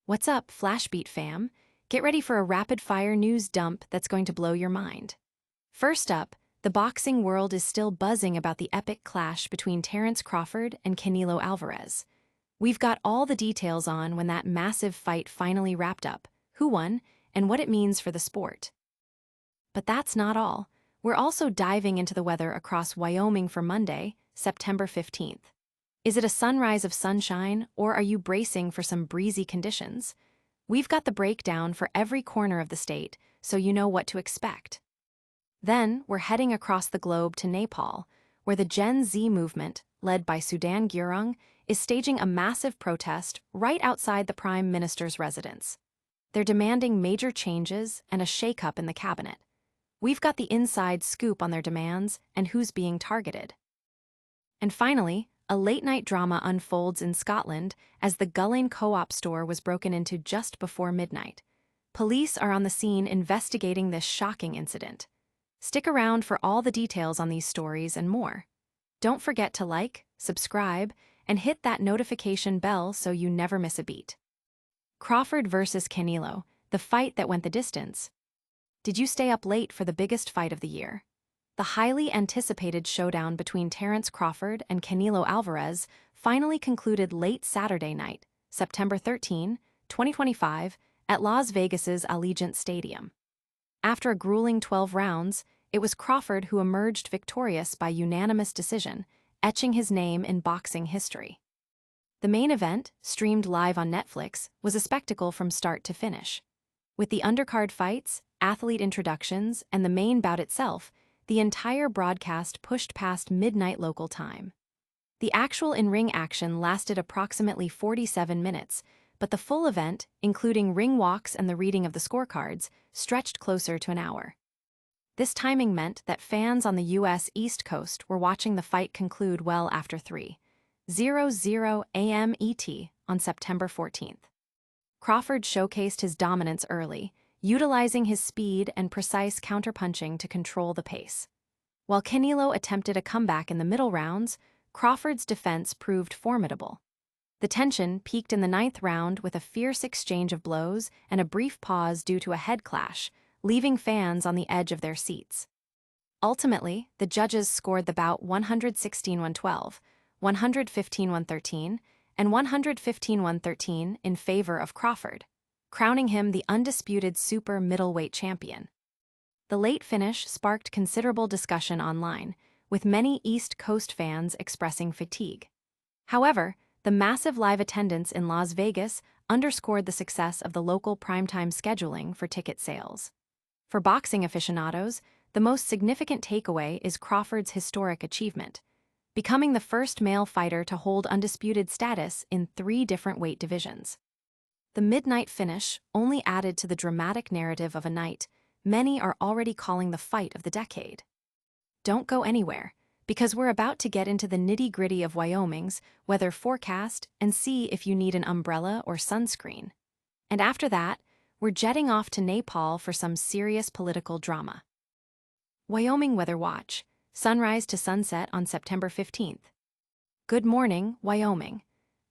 What's up, FlashBeat fam? Get ready for a rapid-fire news dump that's going to blow your mind. First up, the boxing world is still buzzing about the epic clash between Terence Crawford and Canelo Alvarez. We've got all the details on when that massive fight finally wrapped up, who won, and what it means for the sport. But that's not all. We're also diving into the weather across Wyoming for Monday, September 15th. Is it a sunrise of sunshine, or are you bracing for some breezy conditions? We've got the breakdown for every corner of the state, so you know what to expect. Then, we're heading across the globe to Nepal, where the Gen Z movement, led by Sudan Gurung, is staging a massive protest right outside the Prime Minister's residence. They're demanding major changes and a shakeup in the cabinet. We've got the inside scoop on their demands and who's being targeted. And finally, a late-night drama unfolds in Scotland as the Gullane Co-op store was broken into just before midnight. Police are on the scene investigating this shocking incident. Stick around for all the details on these stories and more. Don't forget to like, subscribe, and hit that notification bell so you never miss a beat. Crawford versus Canelo, the fight that went the distance. Did you stay up late for the biggest fight of the year? The highly anticipated showdown between Terence Crawford and Canelo Alvarez finally concluded late Saturday night, September 13, 2025, at Las Vegas's Allegiant Stadium. After a grueling 12 rounds, it was Crawford who emerged victorious by unanimous decision, etching his name in boxing history. The main event, streamed live on Netflix, was a spectacle from start to finish. With the undercard fights, athlete introductions, and the main bout itself, the entire broadcast pushed past midnight local time. The actual in-ring action lasted approximately 47 minutes, but the full event, including ring walks and the reading of the scorecards, stretched closer to an hour. This timing meant that fans on the U.S. East Coast were watching the fight conclude well after 3:00 a.m. ET on September 14th. Crawford showcased his dominance early, utilizing his speed and precise counterpunching to control the pace. While Canelo attempted a comeback in the middle rounds, Crawford's defense proved formidable. The tension peaked in the ninth round with a fierce exchange of blows and a brief pause due to a head clash, leaving fans on the edge of their seats. Ultimately, the judges scored the bout 116-112, 115-113, and 115-113 in favor of Crawford, crowning him the undisputed super middleweight champion. The late finish sparked considerable discussion online, with many East Coast fans expressing fatigue. However, the massive live attendance in Las Vegas underscored the success of the local primetime scheduling for ticket sales. For boxing aficionados, the most significant takeaway is Crawford's historic achievement, becoming the first male fighter to hold undisputed status in 3 different weight divisions. The midnight finish only added to the dramatic narrative of a night many are already calling the fight of the decade. Don't go anywhere, because we're about to get into the nitty-gritty of Wyoming's weather forecast and see if you need an umbrella or sunscreen. And after that, we're jetting off to Nepal for some serious political drama. Wyoming Weather Watch, sunrise to sunset on September 15th. Good morning, Wyoming.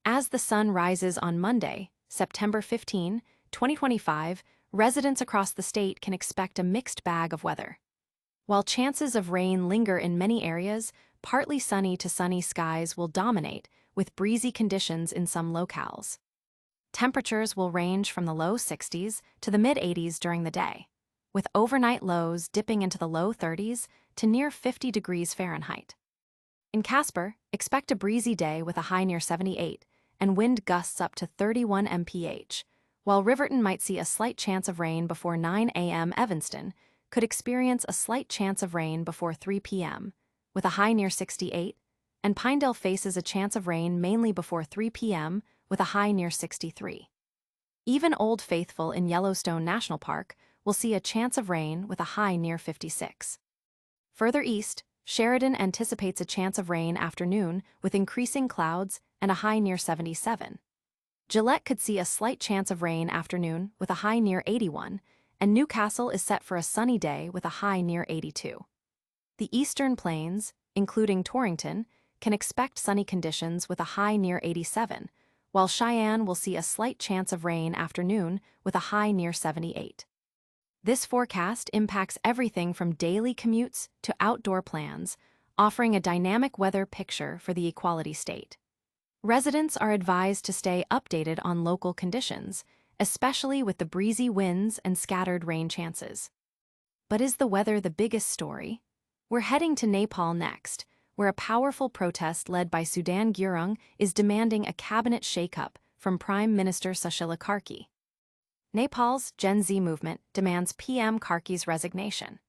As the sun rises on Monday, September 15, 2025, residents across the state can expect a mixed bag of weather. While chances of rain linger in many areas, partly sunny to sunny skies will dominate, with breezy conditions in some locales. Temperatures will range from the low 60s to the mid-80s during the day, with overnight lows dipping into the low 30s to near 50 degrees Fahrenheit. In Casper, expect a breezy day with a high near 78, and wind gusts up to 31 mph, while Riverton might see a slight chance of rain before 9 a.m. Evanston could experience a slight chance of rain before 3 p.m., with a high near 68, and Pinedale faces a chance of rain mainly before 3 p.m., with a high near 63. Even Old Faithful in Yellowstone National Park will see a chance of rain with a high near 56. Further east, Sheridan anticipates a chance of rain afternoon with increasing clouds and a high near 77. Gillette could see a slight chance of rain afternoon with a high near 81, and Newcastle is set for a sunny day with a high near 82. The Eastern Plains, including Torrington, can expect sunny conditions with a high near 87, while Cheyenne will see a slight chance of rain afternoon with a high near 78. This forecast impacts everything from daily commutes to outdoor plans, offering a dynamic weather picture for the Equality State. Residents are advised to stay updated on local conditions, especially with the breezy winds and scattered rain chances. But is the weather the biggest story? We're heading to Nepal next, where a powerful protest led by Sudan Gurung is demanding a cabinet shakeup from Prime Minister Sushila Karki. Nepal's Gen Z movement demands PM Karki's resignation.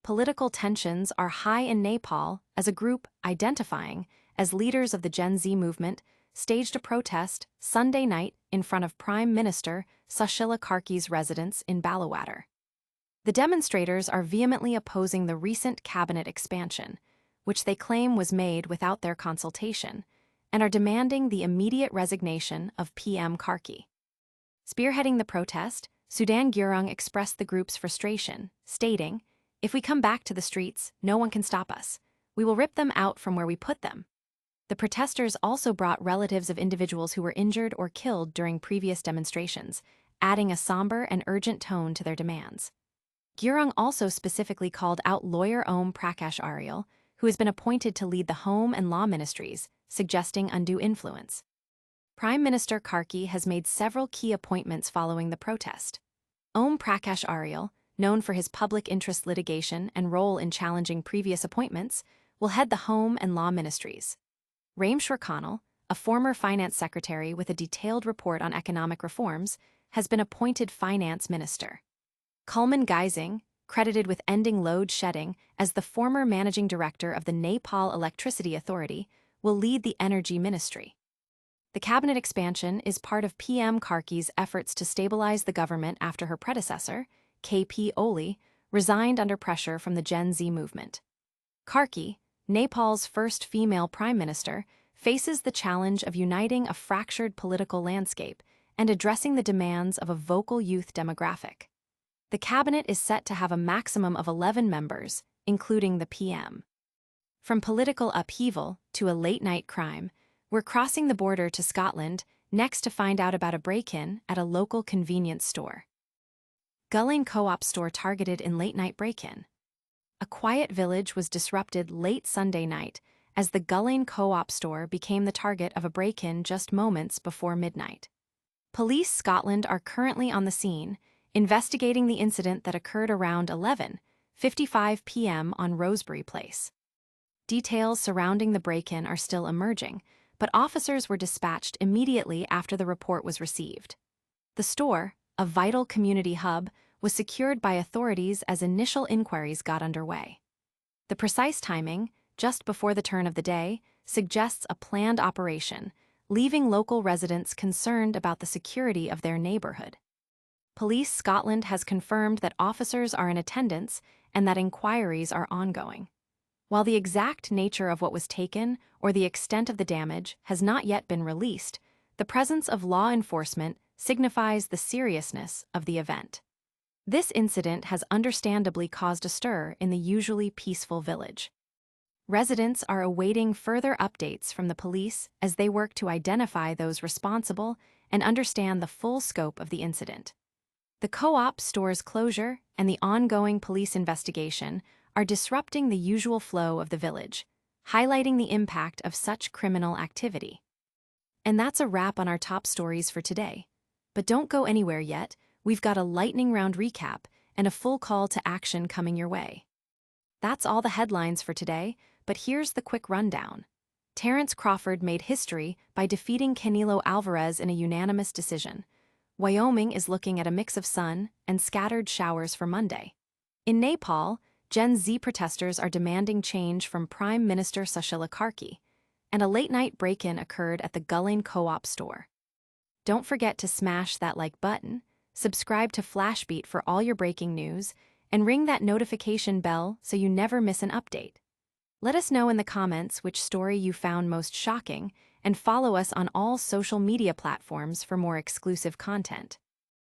Political tensions are high in Nepal as a group identifying as leaders of the Gen Z movement staged a protest Sunday night in front of Prime Minister Sushila Karki's residence in Balawatar. The demonstrators are vehemently opposing the recent cabinet expansion, which they claim was made without their consultation, and are demanding the immediate resignation of PM Karki. Spearheading the protest, Sudan Gurung expressed the group's frustration, stating, "If we come back to the streets, no one can stop us. We will rip them out from where we put them." The protesters also brought relatives of individuals who were injured or killed during previous demonstrations, adding a somber and urgent tone to their demands. Gurung also specifically called out lawyer Om Prakash Ariel, who has been appointed to lead the Home and Law Ministries, suggesting undue influence. Prime Minister Karki has made several key appointments following the protest. Om Prakash Ariel, known for his public interest litigation and role in challenging previous appointments, will head the Home and Law Ministries. Rameshwar Kannal, a former finance secretary with a detailed report on economic reforms, has been appointed finance minister. Kulman Geising, credited with ending load shedding as the former managing director of the Nepal Electricity Authority, will lead the energy ministry. The cabinet expansion is part of PM Karki's efforts to stabilize the government after her predecessor, KP Oli, resigned under pressure from the Gen Z movement. Karki, Nepal's first female prime minister, faces the challenge of uniting a fractured political landscape and addressing the demands of a vocal youth demographic. The cabinet is set to have a maximum of 11 members, including the PM. From political upheaval to a late-night crime, we're crossing the border to Scotland next to find out about a break-in at a local convenience store. Gullane Co-op store targeted in late-night break-in. A quiet village was disrupted late Sunday night as the Gullane Co-op store became the target of a break-in just moments before midnight. Police Scotland are currently on the scene, investigating the incident that occurred around 11:55 p.m. on Rosebery Place. Details surrounding the break-in are still emerging, but officers were dispatched immediately after the report was received. The store, a vital community hub, was secured by authorities as initial inquiries got underway. The precise timing, just before the turn of the day, suggests a planned operation, leaving local residents concerned about the security of their neighborhood. Police Scotland has confirmed that officers are in attendance and that inquiries are ongoing. While the exact nature of what was taken or the extent of the damage has not yet been released, the presence of law enforcement signifies the seriousness of the event. This incident has understandably caused a stir in the usually peaceful village. Residents are awaiting further updates from the police as they work to identify those responsible and understand the full scope of the incident. The co-op store's closure and the ongoing police investigation are disrupting the usual flow of the village, highlighting the impact of such criminal activity. And that's a wrap on our top stories for today. But don't go anywhere yet, we've got a lightning round recap and a full call to action coming your way. That's all the headlines for today, but here's the quick rundown. Terence Crawford made history by defeating Canelo Alvarez in a unanimous decision. Wyoming is looking at a mix of sun and scattered showers for Monday. In Nepal, Gen Z protesters are demanding change from Prime Minister Sushila Karki, and a late-night break-in occurred at the Gullane Co-op store. Don't forget to smash that like button, subscribe to FlashBeat for all your breaking news, and ring that notification bell so you never miss an update. Let us know in the comments which story you found most shocking, and follow us on all social media platforms for more exclusive content.